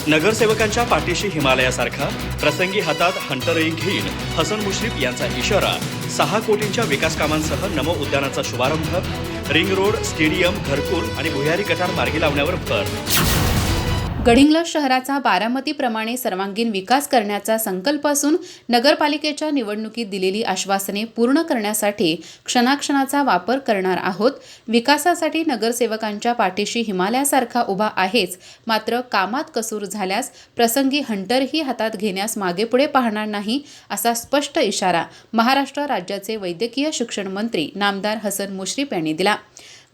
नगरसेवकांच्या पाठीशी हिमालयासारखा, प्रसंगी हातात हंटरही घेईन हसन मुश्रीफ यांचा इशारा. 6 कोटींच्या विकास कामांसह नमो उद्यानाचा शुभारंभ. रिंग रोड, स्टेडियम, घरकुल आणि भुयारी गटार मार्गी लावण्यावर भर. गडिंग्लज शहराचा बारामतीप्रमाणे सर्वांगीण विकास करण्याचा संकल्प असून नगरपालिकेच्या निवडणुकीत दिलेली आश्वासने पूर्ण करण्यासाठी क्षणाक्षणाचा वापर करणार आहोत. विकासासाठी नगरसेवकांच्या पाठीशी हिमालयासारखा उभा आहेच, मात्र कामात कसूर झाल्यास प्रसंगी हंटरही हातात घेण्यास मागेपुढे पाहणार नाही, असा स्पष्ट इशारा महाराष्ट्र राज्याचे वैद्यकीय शिक्षण मंत्री नामदार हसन मुश्रीफ यांनी दिला.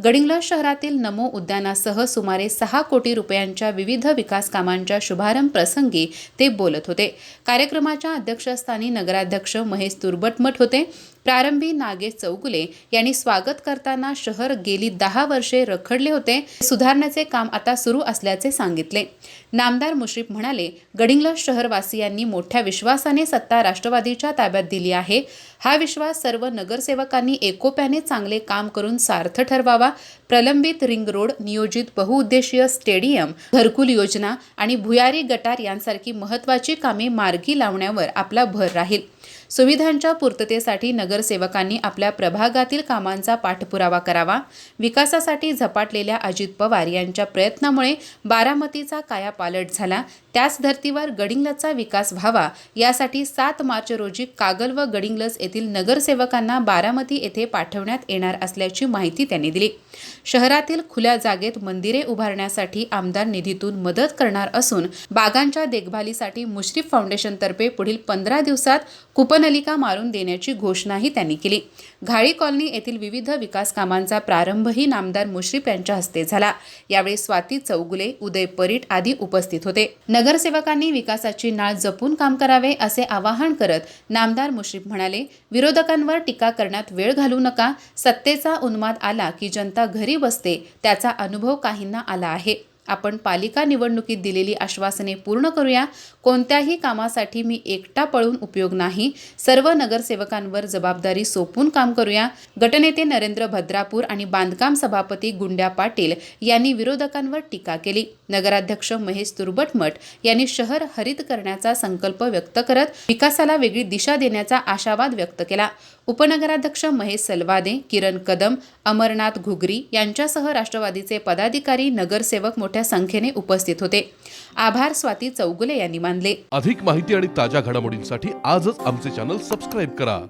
गडिंग्लज शहरातील नमो उद्यानासह सुमारे 6 कोटी रुपयांच्या विविध विकास कामांच्या शुभारंभ प्रसंगी ते बोलत होते. कार्यक्रमाच्या अध्यक्षस्थानी नगराध्यक्ष महेश तुर्बटमठ होते. प्रारंभी नागेश चौगुले यांनी स्वागत करताना शहर गेली 10 वर्षे रखडले होते, सुधारण्याचे काम आता सुरू असल्याचे सांगितले. नामदार मुश्रीफ म्हणाले, गडिंग्लज शहरवासियांनी मोठ्या विश्वासाने सत्ता राष्ट्रवादीच्या ताब्यात दिली आहे. हा विश्वास सर्व नगरसेवकांनी एकोप्याने चांगले काम करून सार्थ ठरवावा. प्रलंबित रिंग रोड, नियोजित बहुउद्देशीय स्टेडियम, घरकुल योजना आणि भुयारी गटार यांसारखी महत्त्वाची कामे मार्गी लावण्यावर आपला भर राहील. सुविधांच्या पूर्ततेसाठी नगरसेवकांनी आपल्या प्रभागातील कामांचा पाठपुरावा करावा. विकासासाठी झपाटलेल्या अजित पवार यांच्या प्रयत्नामुळे बारामतीचा कायापालट झाला. त्याच धर्तीवर गडिंग्लजचा विकास व्हावा यासाठी 7 मार्च रोजी कागल व गडिंग्लज येथील नगरसेवकांना बारामती येथे पाठवण्यात येणार असल्याची माहिती त्यांनी दिली. शहरातील खुल्या जागेत मंदिरे उभारण्यासाठी आमदार निधीतून मदत करणार असून बागांच्या देखभालीसाठी मुश्रीफ फाउंडेशनतर्फे पुढील 15 दिवसात कूपनलिका मारून देण्याची घोषणाही त्यांनी केली. घाळी कॉलनी येथील विविध विकास कामांचा प्रारंभही नामदार मुश्रीफ यांच्या हस्ते झाला. यावेळी स्वाती चौगुले, उदय परीट आदी उपस्थित होते. नगरसेवकांनी विकासाची नाळ जपून काम करावे असे आवाहन करत नामदार मुश्रीफ म्हणाले, विरोधकांवर टीका करण्यात वेळ घालवू नका. सत्तेचा उन्माद आला की जनता घरी बसते, त्याचा अनुभव काहींना आला आहे. आपण पालिका निवडणुकीत दिलेली आश्वासने पूर्ण करूया. कोणत्याही कामासाठी मी एकटा पळून उपयोग नाही. सर्व नगरसेवकांवर जबाबदारी सोपवून काम करूया. गटनेते नरेंद्र भद्रापूर आणि बांधकाम सभापती गुंड्या पाटील यांनी विरोधकांवर टीका केली. नगराध्यक्ष महेश तुर्बटमठ यांनी शहर हरित करण्याचा संकल्प व्यक्त करत विकासाला वेगळी दिशा देण्याचा आशावाद व्यक्त केला. उपनगराध्यक्ष महेश सलवादे, किरण कदम, अमरनाथ घुगरी यांच्यासह राष्ट्रवादीचे पदाधिकारी, नगरसेवक मोठ्या संख्येने उपस्थित होते. आभार स्वाती चौगुले यांनी मानले. अधिक माहिती आणि ताज्या घडामोडींसाठी आजच आमचे चॅनल सबस्क्राईब करा.